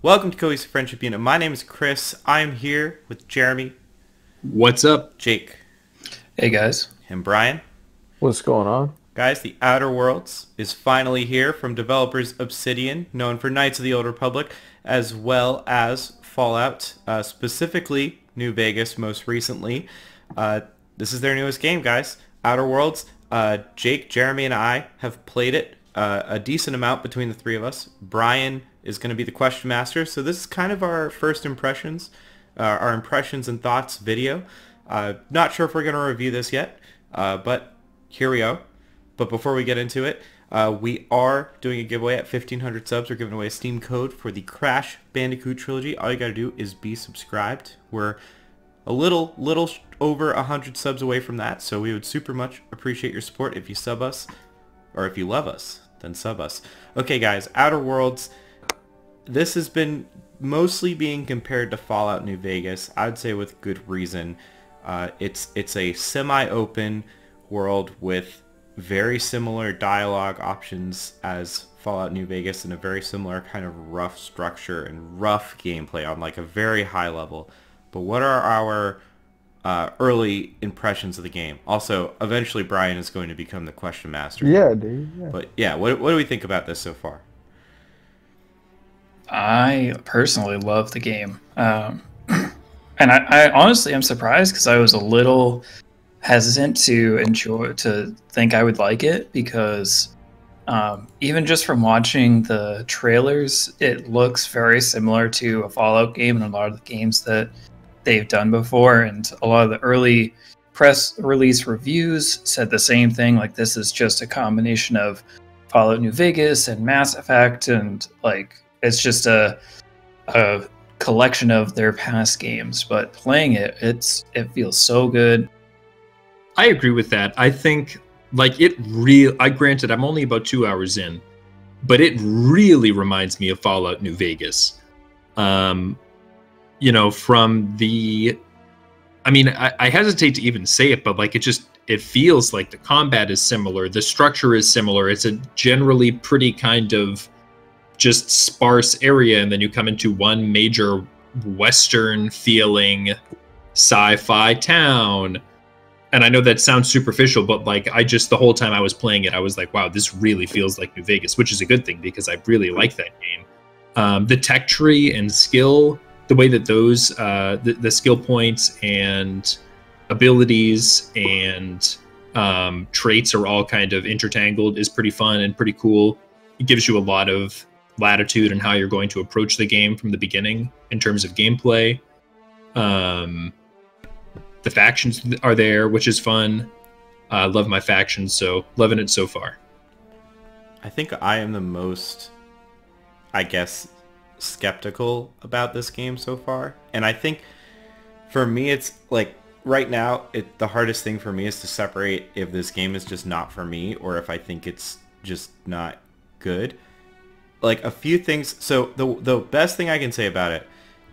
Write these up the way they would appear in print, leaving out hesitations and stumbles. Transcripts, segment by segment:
Welcome to Cohesive Friendship Unit. My name is Chris. I'm here with Jeremy, What's up? Jake, Hey guys. and Brian. What's going on? Guys, The Outer Worlds is finally here from developers Obsidian, known for Knights of the Old Republic, as well as Fallout, specifically New Vegas most recently. This is their newest game, guys. Outer Worlds. Jake, Jeremy, and I have played it a decent amount between the three of us. Brian is going to be the question master, so this is kind of our first impressions, our impressions and thoughts video. Not sure if we're going to review this yet, but here we go. But before we get into it, we are doing a giveaway at 1,500 subs. We're giving away a Steam code for the Crash Bandicoot trilogy. All you got to do is be subscribed. We're a little over 100 subs away from that, so we would super much appreciate your support if you sub us, or if you love us, then sub us. Okay, guys, Outer Worlds. This has been mostly being compared to Fallout New Vegas. I'd say with good reason. It's a semi-open world with very similar dialogue options as Fallout New Vegas and a very similar kind of rough structure and rough gameplay on like a very high level. But what are our early impressions of the game? Also, eventually Brian is going to become the question master. Yeah, dude. Yeah. But yeah, what do we think about this so far? I personally love the game. And I honestly am surprised because I was a little hesitant to think I would like it because even just from watching the trailers, it looks very similar to a Fallout game and a lot of the games that they've done before. And a lot of the early press release reviews said the same thing. Like, this is just a combination of Fallout New Vegas and Mass Effect, and like it's just a collection of their past games. But playing it, it feels so good. I agree with that. I think, like, granted, I'm only about 2 hours in, but it really reminds me of Fallout New Vegas. From the, I hesitate to even say it, but like, it feels like the combat is similar. The structure is similar. It's a generally pretty kind of just sparse area, and then you come into one major Western feeling sci-fi town. And I know that sounds superficial, but like, the whole time I was playing it, I was like, wow, this really feels like New Vegas, which is a good thing because I really like that game. The tech tree and skill, the way that those, the skill points and abilities and traits are all kind of intertangled is pretty fun and pretty cool. It gives you a lot of latitude in how you're going to approach the game from the beginning in terms of gameplay. The factions are there, which is fun. I love my factions, so loving it so far. I think I am the most, I guess, skeptical about this game so far. And I think for me, it's like right now, the hardest thing for me is to separate if this game is just not for me or if I think it's just not good. Like a few things. So the best thing I can say about it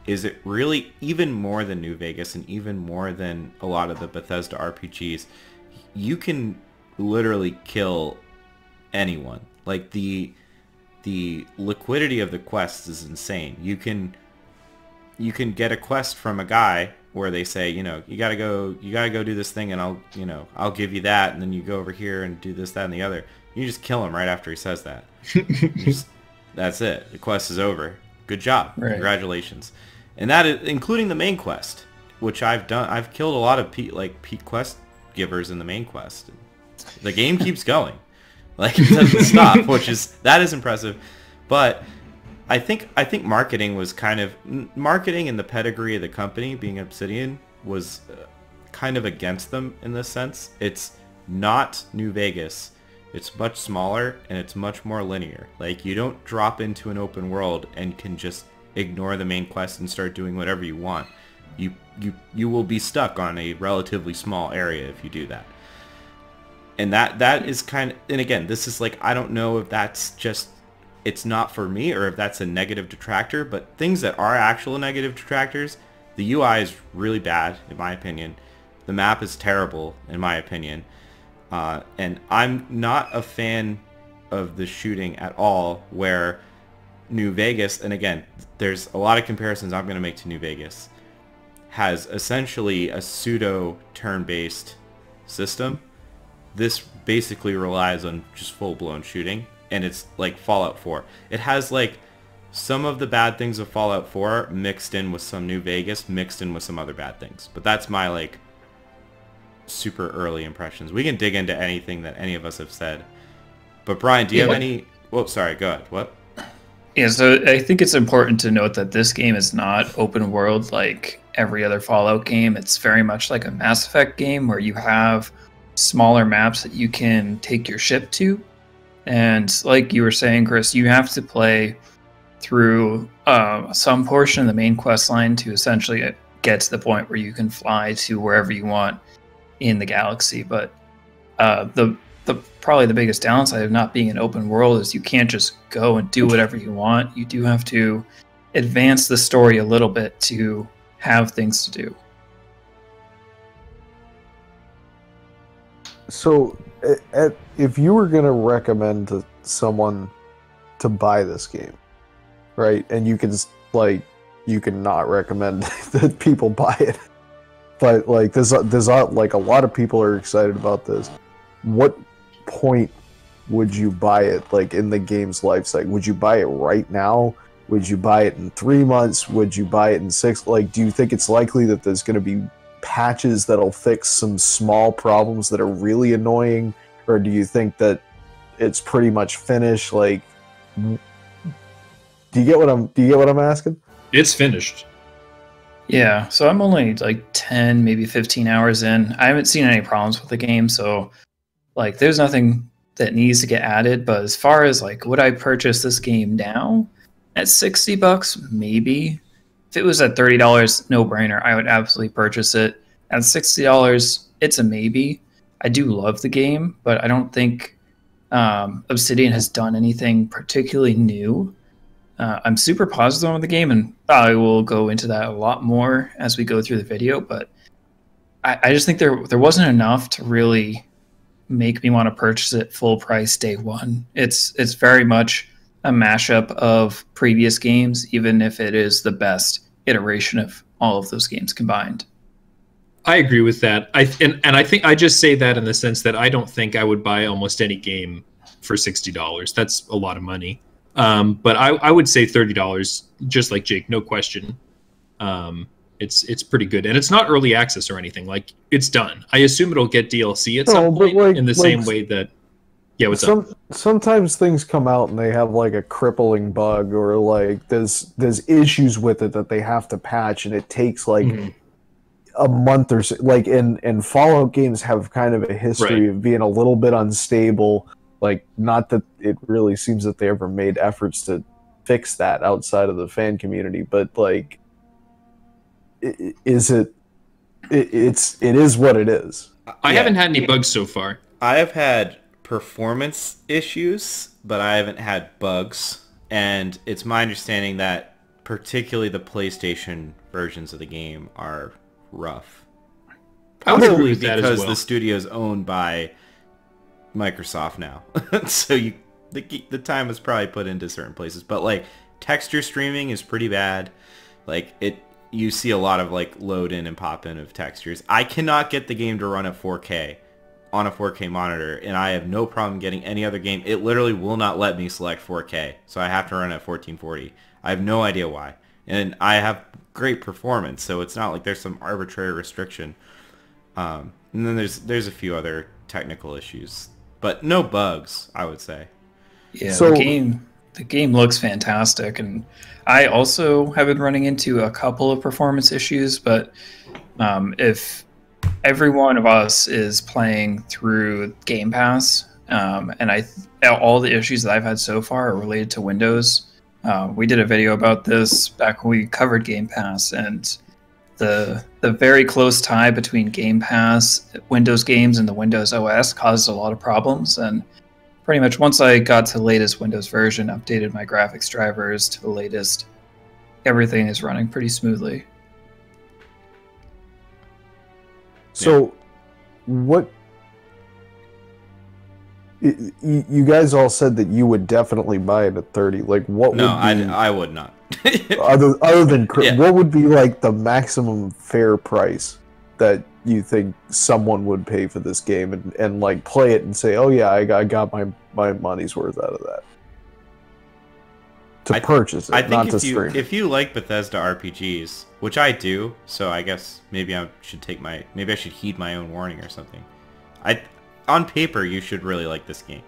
is it really, even more than New Vegas and even more than a lot of the Bethesda RPGs, you can literally kill anyone. Like the liquidity of the quests is insane. You can get a quest from a guy where they say, you gotta go do this thing, and I'll give you that, and then you go over here and do this, that, and the other. You just kill him right after he says that. That's it. The quest is over. Good job. Right. Congratulations. And that is including the main quest, which I've done. I've killed a lot of peak quest givers in the main quest. The game keeps going. Like, it doesn't stop, that is impressive. But I think marketing was marketing and the pedigree of the company being Obsidian was kind of against them in this sense. It's not New Vegas. It's much smaller and it's much more linear. Like, you don't drop into an open world and can just ignore the main quest and start doing whatever you want. You will be stuck on a relatively small area if you do that. And that is kind of, and again, this is like, I don't know if that's just, it's not for me or if that's a negative detractor, but things that are actual negative detractors, the UI is really bad in my opinion. The map is terrible in my opinion. And I'm not a fan of the shooting at all, where New Vegas, and again, there's a lot of comparisons I'm going to make to New Vegas, has essentially a pseudo turn-based system. This basically relies on just full-blown shooting, and it's like Fallout 4. It has like some of the bad things of Fallout 4 mixed in with some New Vegas, mixed in with some other bad things. But that's my like super early impressions. We can dig into anything that any of us have said. But Brian, do you have any... Whoa, sorry, go ahead. What? Yeah, so I think it's important to note that this game is not open world like every other Fallout game. It's very much like a Mass Effect game where you have smaller maps that you can take your ship to. And like you were saying, Chris, you have to play through some portion of the main quest line to essentially get to the point where you can fly to wherever you want in the galaxy. But the probably the biggest downside of not being an open world is you can't just go and do whatever you want. You do have to advance the story a little bit to have things to do. So, if you were going to recommend to someone to buy this game, right, and you can not recommend that people buy it, but like there's like a lot of people are excited about this. What point would you buy it, like in the game's life cycle? Would you buy it right now? Would you buy it in 3 months? Would you buy it in 6? Like, do you think it's likely that there's going to be patches that'll fix some small problems that are really annoying, or do you think that it's pretty much finished? Like, do you get what I'm asking? It's finished. Yeah, so I'm only like 10, maybe 15 hours in. I haven't seen any problems with the game, so like there's nothing that needs to get added. But as far as like, would I purchase this game now at $60? Maybe. If it was at $30, no brainer, I would absolutely purchase it. At $60, it's a maybe. I do love the game, but I don't think Obsidian has done anything particularly new. I'm super positive on the game, and I will go into that a lot more as we go through the video, but I just think there wasn't enough to really make me want to purchase it full price day one. It's very much a mashup of previous games, even if it is the best iteration of all of those games combined. I agree with that. I think I just say that in the sense that I don't think I would buy almost any game for $60. That's a lot of money. But I would say $30, just like Jake, no question. It's pretty good, and it's not early access or anything. Like, it's done. I assume it'll get DLC at some point, like, in the same way that. Yeah, what's up? Sometimes things come out and they have like a crippling bug, or like there's issues with it that they have to patch, and it takes like a month or so. Like in Fallout games have kind of a history of being a little bit unstable. Like, not that it really seems that they ever made efforts to fix that outside of the fan community, but like, it is what it is. I haven't had any bugs so far. I have had performance issues, but I haven't had bugs. And it's my understanding that particularly the PlayStation versions of the game are rough. Probably because the studio is owned by Microsoft now. So the time is probably put into certain places. But like, texture streaming is pretty bad. Like, you see a lot of like load in and pop in of textures. I cannot get the game to run at 4K on a 4K monitor, and I have no problem getting any other game. It literally will not let me select 4K, so I have to run at 1440. I have no idea why. And I have great performance, so it's not like there's some arbitrary restriction. And then there's a few other technical issues, but no bugs, I would say. Yeah, so the game looks fantastic, and I also have been running into a couple of performance issues, but if every one of us is playing through Game Pass, and all the issues that I've had so far are related to Windows. We did a video about this back when we covered Game Pass, and the very close tie between Game Pass, Windows games, and the Windows OS caused a lot of problems. And pretty much once I got to the latest Windows version, updated my graphics drivers to the latest, everything is running pretty smoothly. So, what You guys all said that you would definitely buy it at 30. Like, what No, would be I would not. other than Yeah. what would be like the maximum fair price that you think someone would pay for this game and like play it and say, oh yeah, I got my money's worth out of that to purchase it, I think not to stream. if you like Bethesda RPGs, which I do, so I guess maybe I should heed my own warning or something. On paper, you should really like this game.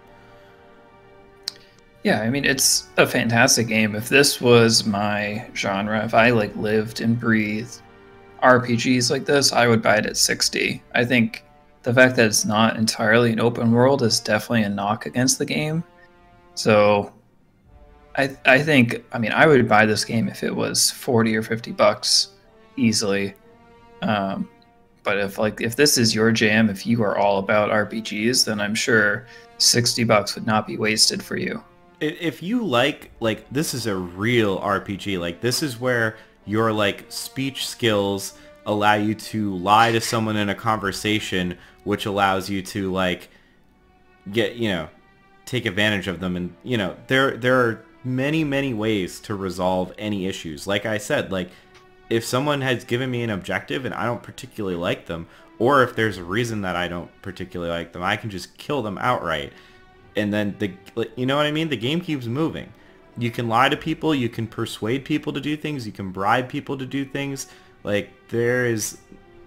Yeah, I mean, it's a fantastic game. If this was my genre, if I like lived and breathed RPGs like this, I would buy it at 60. I think the fact that it's not entirely an open world is definitely a knock against the game. So I think, I mean, I would buy this game if it was 40 or 50 bucks easily. But if this is your jam, if you are all about RPGs, then I'm sure 60 bucks would not be wasted for you. If you like this is a real RPG. Like, this is where your like speech skills allow you to lie to someone in a conversation, which allows you to like get, take advantage of them. And, there are many ways to resolve any issues. Like I said, like, if someone has given me an objective and I don't particularly like them, or if there's a reason that I don't particularly like them, I can just kill them outright. And then, you know what I mean? The game keeps moving. You can lie to people, you can persuade people to do things, you can bribe people to do things. Like, there is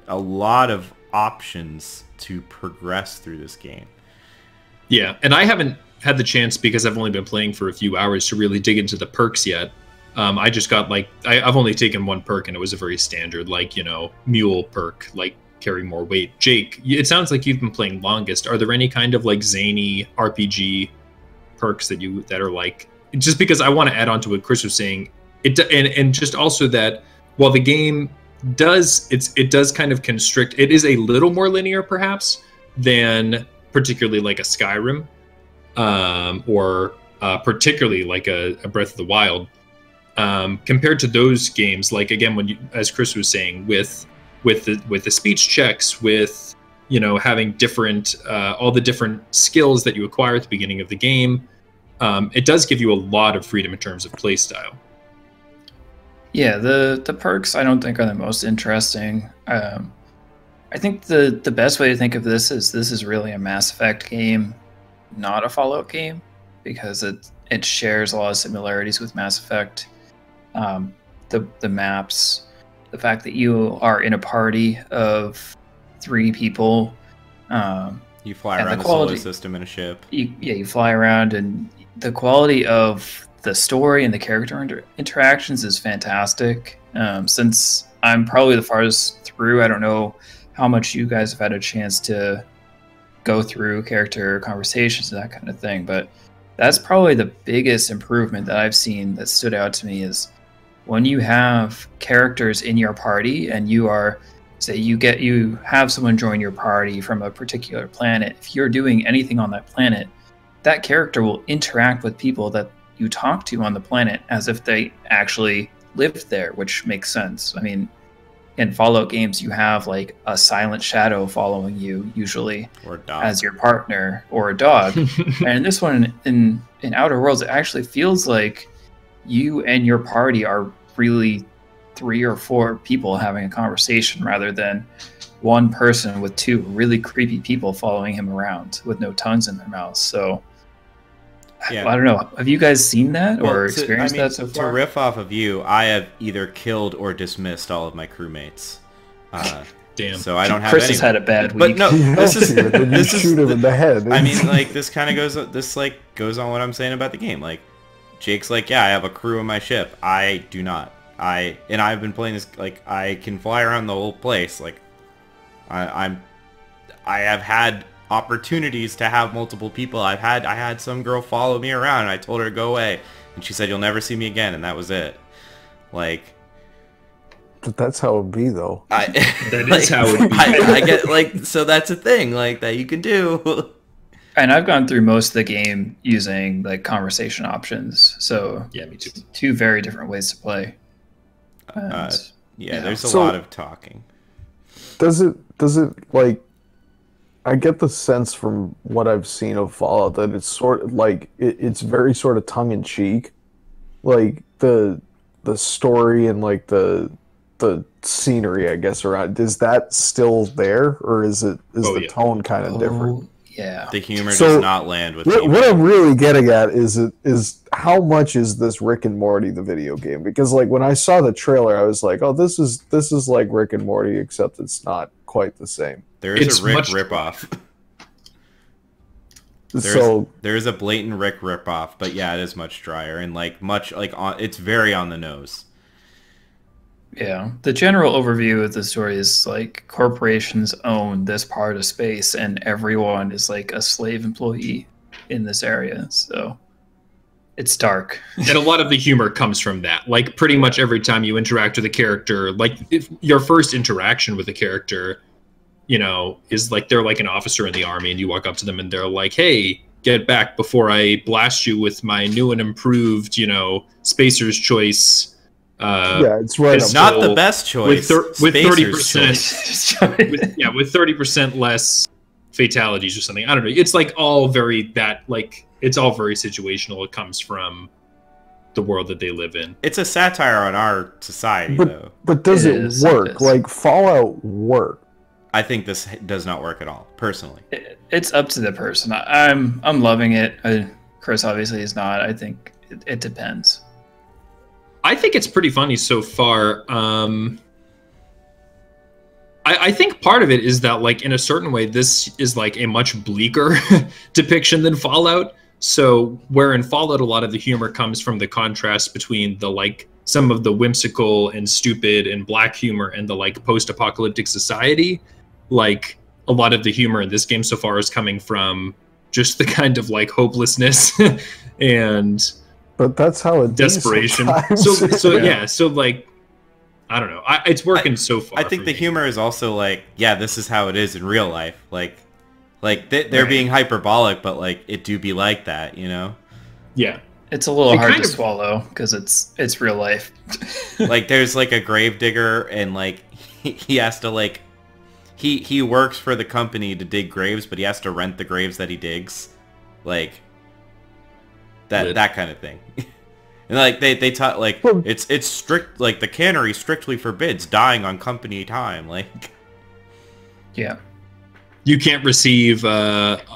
a lot of options to progress through this game. Yeah, and I haven't had the chance, because I've only been playing for a few hours, to really dig into the perks yet. I just got I've only taken one perk, and it was a very standard, mule perk, like carry more weight. Jake, it sounds like you've been playing longest. Are there any kind of like zany RPG perks that are like, just because I want to add on to what Chris was saying, and just also that while the game does kind of constrict, it is a little more linear perhaps than particularly like a Skyrim, or particularly like a Breath of the Wild. Compared to those games, like again, when as Chris was saying, with the speech checks, with having different all the different skills that you acquire at the beginning of the game, it does give you a lot of freedom in terms of play style. Yeah, the perks I don't think are the most interesting. I think the best way to think of this is really a Mass Effect game, not a Fallout game, because it shares a lot of similarities with Mass Effect. The maps, the fact that you are in a party of 3 people. You fly around the solar system in a ship. You fly around, and the quality of the story and the character interactions is fantastic. Since I'm probably the farthest through, I don't know how much you guys have had a chance to go through character conversations and that kind of thing, but that's probably the biggest improvement that I've seen that stood out to me is when you have characters in your party and you are, say you have someone join your party from a particular planet. If you're doing anything on that planet, that character will interact with people that you talk to on the planet as if they actually lived there, which makes sense. I mean, in Fallout games, you have like a silent shadow following you, usually, or a dog, as your partner, or a dog. And in this one, in Outer Worlds, it actually feels like you and your party are really 3 or 4 people having a conversation rather than one person with 2 really creepy people following him around with no tongues in their mouths. So yeah. I don't know. Have you guys seen that or experienced that so far? To riff off of you, I have either killed or dismissed all of my crewmates. Damn. So I don't have Chris any. has had a bad week. But no, this is shoot him in the head. I mean, like, this kind of goes on what I'm saying about the game. Like, Jake's like, yeah, I have a crew on my ship. I do not. I've been playing this, like, I can fly around the whole place. Like, I have had opportunities to have multiple people. I had some girl follow me around and I told her to go away and she said, you'll never see me again, and that was it. Like, but that's how it be though. That is how it be. I get, like, so that's a thing like that you can do. And I've gone through most of the game using like conversation options. So yeah, me too. 2 very different ways to play. There's a lot of talking. Does it like, I get the sense from what I've seen of Fallout that it's sort of like it's very sort of tongue in cheek, like the story and like the scenery, I guess, around. Is that still there, or is the tone kind of different? Yeah, the humor does not land with what I'm really getting at is how much is this Rick and Morty the video game? Because like when I saw the trailer, I was like, oh, this is like Rick and Morty, except it's not quite the same. There is a Rick ripoff. There is a blatant Rick ripoff, but yeah, it is much drier and like it's very on the nose. Yeah, the general overview of the story is like corporations own this part of space, and everyone is like a slave employee in this area. So it's dark. And a lot of the humor comes from that. Like pretty much every time you interact with a character, like if your first interaction with a character, you know, is like they're like an officer in the army, and you walk up to them and they're like, "Hey, get back before I blast you with my new and improved, you know, Spacer's Choice." Yeah, it's right. It's not the best choice. With 30%, with 30% less fatalities or something. I don't know. It's like all very it's all very situational. It comes from the world that they live in. It's a satire on our society, though. But does it work? Like Fallout work? I think this does not work at all, personally. It's up to the person. I'm loving it. Chris obviously is not. I think it depends. I think it's pretty funny so far. I think part of it is that, like, in a certain way, this is like a much bleaker depiction than Fallout. So where in Fallout, a lot of the humor comes from the contrast between the like some of the whimsical and stupid and black humor and the like post-apocalyptic society. Like a lot of the humor in this game so far is coming from just the kind of like hopelessness and. But that's how it desperation. So like, I don't know. It's working so far. I think the humor is also like, yeah, this is how it is in real life. Like they're being hyperbolic, but like it do be like that, you know? Yeah, it's a little hard to swallow because it's real life. Like there's like a grave digger, and like he has to like he works for the company to dig graves, but he has to rent the graves that he digs, like. That kind of thing. And like they taught like it's strict, like the cannery strictly forbids dying on company time, like. Yeah. You can't receive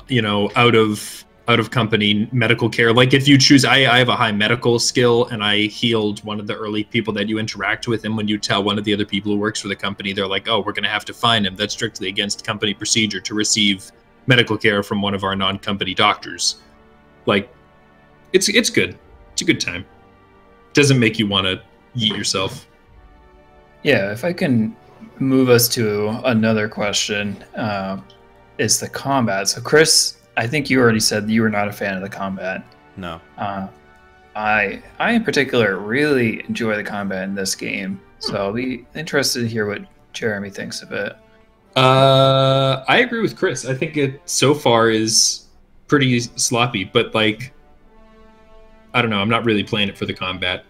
you know, out of company medical care. Like if you choose, I have a high medical skill and I healed one of the early people that you interact with, and when you tell one of the other people who works for the company, they're like, "Oh, we're going to have to fine him. That's strictly against company procedure to receive medical care from one of our non-company doctors." Like it's good. It's a good time. Doesn't make you want to yeet yourself. Yeah, if I can move us to another question, is the combat. So Chris, I think you already said you were not a fan of the combat. No. I in particular really enjoy the combat in this game. So I'll be interested to hear what Jeremy thinks of it. I agree with Chris. I think it so far is pretty sloppy, but like I don't know. I'm not really playing it for the combat.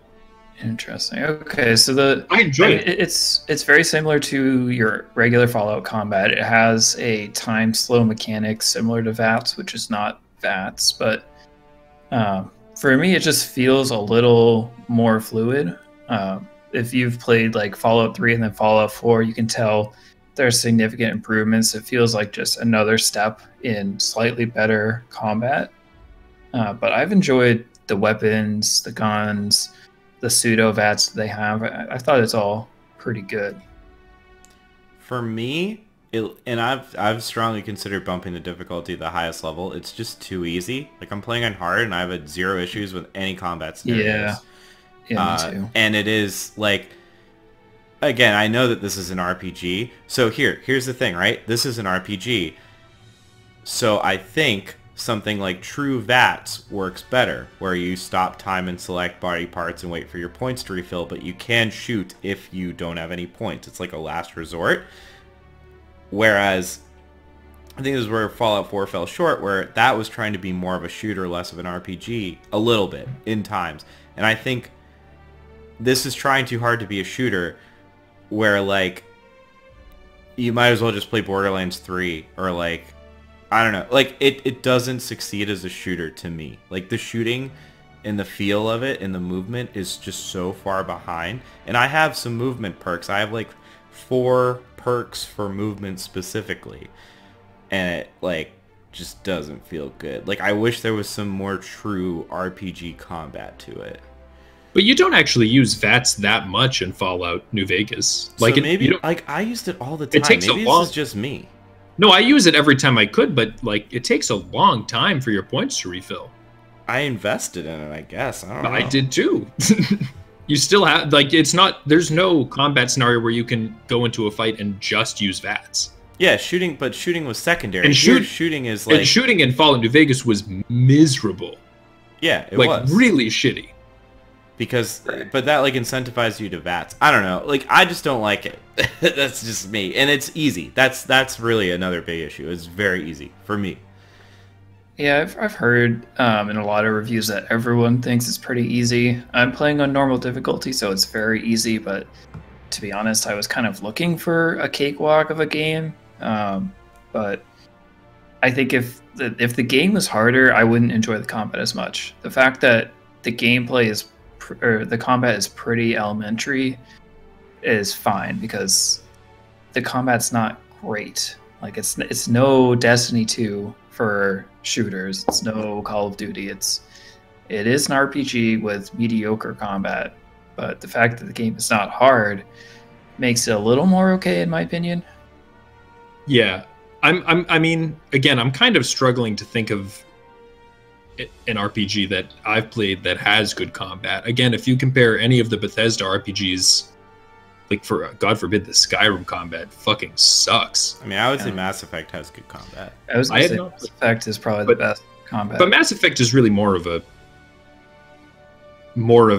Interesting. Okay, so I enjoy it. It's very similar to your regular Fallout combat. It has a time slow mechanic similar to VATS, which is not VATS, but for me, it just feels a little more fluid. If you've played like Fallout 3 and then Fallout 4, you can tell there's significant improvements. It feels like just another step in slightly better combat. But I've enjoyed the weapons, the guns, the pseudo VATS they have. I thought it's all pretty good. For me, and I've strongly considered bumping the difficulty to the highest level. It's just too easy. Like I'm playing on hard, and I've had zero issues with any combat scenarios. Yeah, me too. And it is like, again, I know that this is an RPG. So here's the thing, right? This is an RPG. So I think something like True VATS works better, where you stop time and select body parts and wait for your points to refill, but you can shoot if you don't have any points. It's like a last resort. Whereas I think this is where Fallout 4 fell short, where that was trying to be more of a shooter, less of an RPG, a little bit, in times. And I think this is trying too hard to be a shooter, where like you might as well just play Borderlands 3 or like I don't know. Like, it doesn't succeed as a shooter to me. Like, the shooting and the feel of it and the movement is just so far behind. And I have some movement perks. I have, like, 4 perks for movement specifically. And it, like, just doesn't feel good. Like, I wish there was some more true RPG combat to it. But you don't actually use VATS that much in Fallout New Vegas. Like, so maybe, like, I used it all the time. It takes maybe a long... this is just me. No, I use it every time I could, but, like, it takes a long time for your points to refill. I invested in it, I guess. I don't know. I did too. You still have, like, it's not, there's no combat scenario where you can go into a fight and just use VATS. Yeah, shooting, but shooting was secondary. And shooting is like... And shooting in Fallout New Vegas was miserable. Yeah, it was. Like, really shitty. Because, but that, like, incentivized you to VATS. I don't know. Like, I just don't like it. That's just me. And it's easy. That's really another big issue. It's very easy for me. Yeah, I've heard in a lot of reviews that everyone thinks it's pretty easy. I'm playing on normal difficulty, so it's very easy, but to be honest, I was kind of looking for a cakewalk of a game. But I think if the game was harder, I wouldn't enjoy the combat as much. The fact that the gameplay is the combat is pretty elementary is fine, because the combat's not great. Like, it's no Destiny 2 for shooters. It's no Call of Duty. It is an RPG with mediocre combat, but the fact that the game is not hard makes it a little more okay, in my opinion. Yeah, I mean, again, I'm kind of struggling to think of an RPG that I've played that has good combat. Again, if you compare any of the Bethesda RPGs, like, for God forbid, the Skyrim combat fucking sucks. I mean, I would say Mass Effect has good combat. I was gonna say Mass Effect is probably the best combat. But Mass Effect is really more of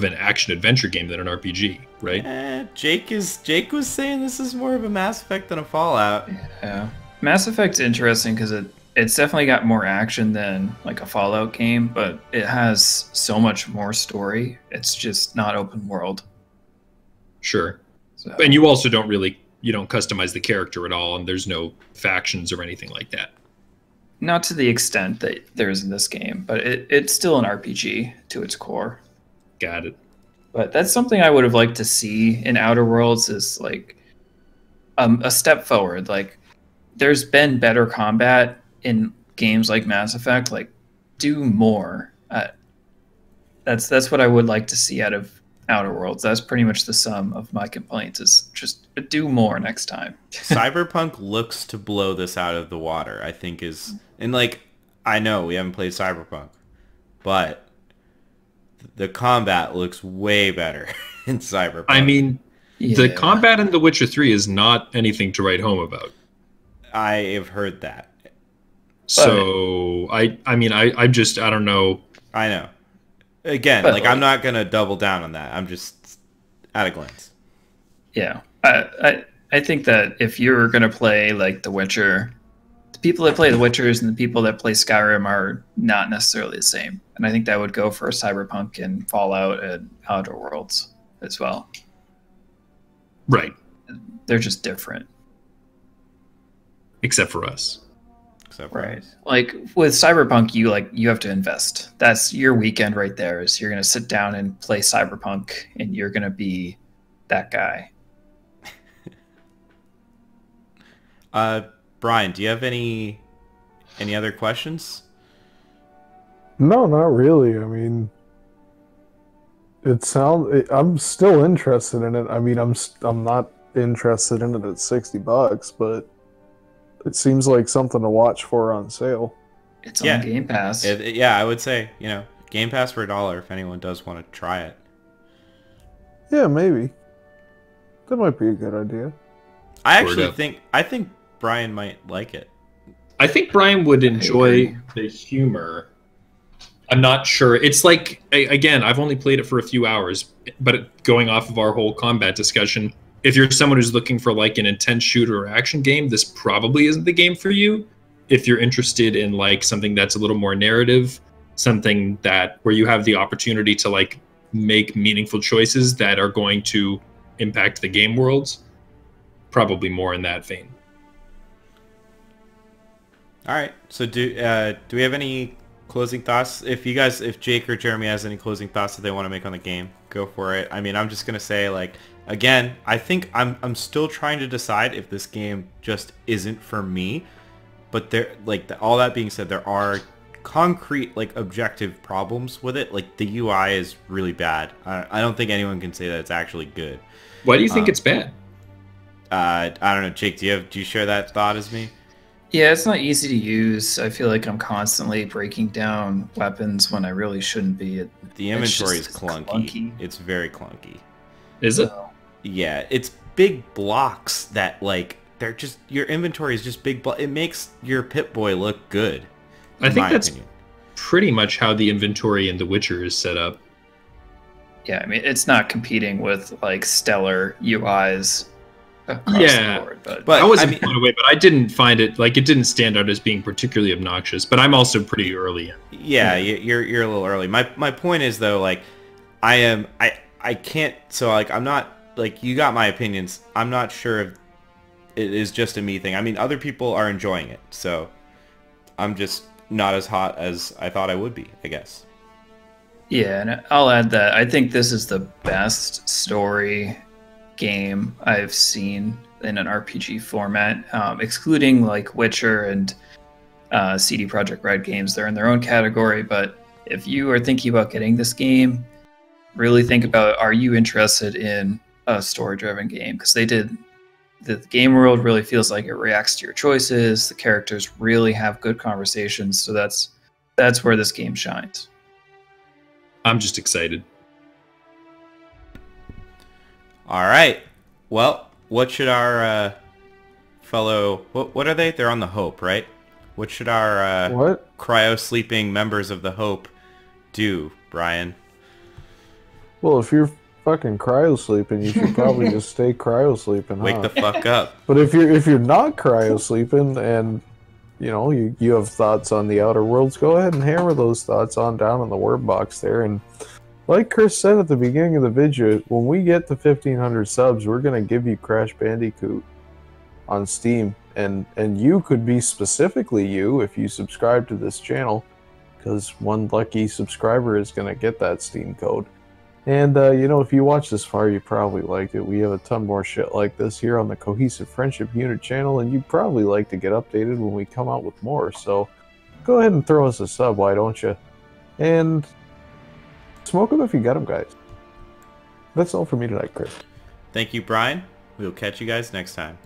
an action adventure game than an RPG, right? Jake was saying this is more of a Mass Effect than a Fallout. Yeah, Mass Effect's interesting because it's definitely got more action than, like, a Fallout game, but it has so much more story. It's just not open world. Sure. So. And you also don't customize the character at all, and there's no factions or anything like that. Not to the extent that there is in this game, but it's still an RPG to its core. Got it. But that's something I would have liked to see in Outer Worlds, is, like, a step forward. Like, there's been better combat in games like Mass Effect. Like, do more. That's what I would like to see out of Outer Worlds. That's pretty much the sum of my complaints, is just do more next time. Cyberpunk looks to blow this out of the water, I think is... And, like, I know we haven't played Cyberpunk, but the combat looks way better in Cyberpunk. I mean, the combat in The Witcher 3 is not anything to write home about. I have heard that. So, I don't know. I know. Again, but, like, I'm not going to double down on that. I'm just at a glance. Yeah. I think that if you're going to play, like, The Witcher, the people that play The Witchers and the people that play Skyrim are not necessarily the same. And I think that would go for Cyberpunk and Fallout and Outer Worlds as well. Right. They're just different. Except for us. Right. Like, with Cyberpunk, you have to invest. That's your weekend right there. Is you're going to sit down and play Cyberpunk, and you're going to be that guy. Brian, do you have any other questions? No, not really. I mean, I'm still interested in it. I mean, I'm not interested in it at $60, but it seems like something to watch for on sale. It's on Game Pass. I would say, Game Pass for $1 if anyone does want to try it. Yeah, maybe. That might be a good idea. I think Brian might like it. I think Brian would enjoy the humor. I'm not sure. It's like, again, I've only played it for a few hours, but going off of our whole combat discussion, if you're someone who's looking for, like, an intense shooter or action game, this probably isn't the game for you. If you're interested in, like, something that's a little more narrative, something where you have the opportunity to, like, make meaningful choices that are going to impact the game worlds, probably more in that vein. All right. So do we have any closing thoughts? If Jake or Jeremy has any closing thoughts that they want to make on the game, go for it. I mean, I'm just gonna say, like, again, I think I'm still trying to decide if this game just isn't for me. But all that being said, there are concrete, like, objective problems with it. Like, the UI is really bad. I don't think anyone can say that it's actually good. Why do you think it's bad? I don't know, Jake. Do you share that thought as me? Yeah, it's not easy to use. I feel like I'm constantly breaking down weapons when I really shouldn't be. The inventory is clunky. It's very clunky. Is it? Yeah, it's big blocks that, like, they're just, your inventory is just big. It makes your Pip-Boy look good. I think that's pretty much how the inventory in The Witcher is set up. Yeah, I mean, it's not competing with, like, stellar UIs across the board. But I wasn't blown away, but I didn't find it, like, it didn't stand out as being particularly obnoxious. But I'm also pretty early. Yeah, you're a little early. My point is, though, like, I can't, so, like, I'm not, like, you got my opinions. I'm not sure if it is just a me thing. I mean, other people are enjoying it, so I'm just not as hot as I thought I would be, I guess. Yeah, and I'll add that I think this is the best story game I've seen in an RPG format, excluding, like, Witcher and CD Projekt Red games. They're in their own category, but if you are thinking about getting this game, really think about, are you interested in a story-driven game? Because the game world really feels like it reacts to your choices. The characters really have good conversations, so that's where this game shines. I'm just excited. All right. Well, what should our fellow... What are they? They're on the Hope, right? What should our cryo-sleeping members of the Hope do, Brian? Well, if you're fucking cryo-sleeping, you should probably just stay cryo-sleeping, huh? Wake the fuck up. But if you're not cryo-sleeping and, you know, you have thoughts on the Outer Worlds, go ahead and hammer those thoughts on down in the word box there. And like Chris said at the beginning of the video, when we get to 1,500 subs, we're going to give you Crash Bandicoot on Steam. And you could be specifically you if you subscribe to this channel, because one lucky subscriber is going to get that Steam code. And, you know, if you watched this far, you probably liked it. We have a ton more shit like this here on the Cohesive Friendship Unit channel, and you'd probably like to get updated when we come out with more. So go ahead and throw us a sub, why don't you? And smoke them if you got them, guys. That's all for me tonight, Chris. Thank you, Brian. We'll catch you guys next time.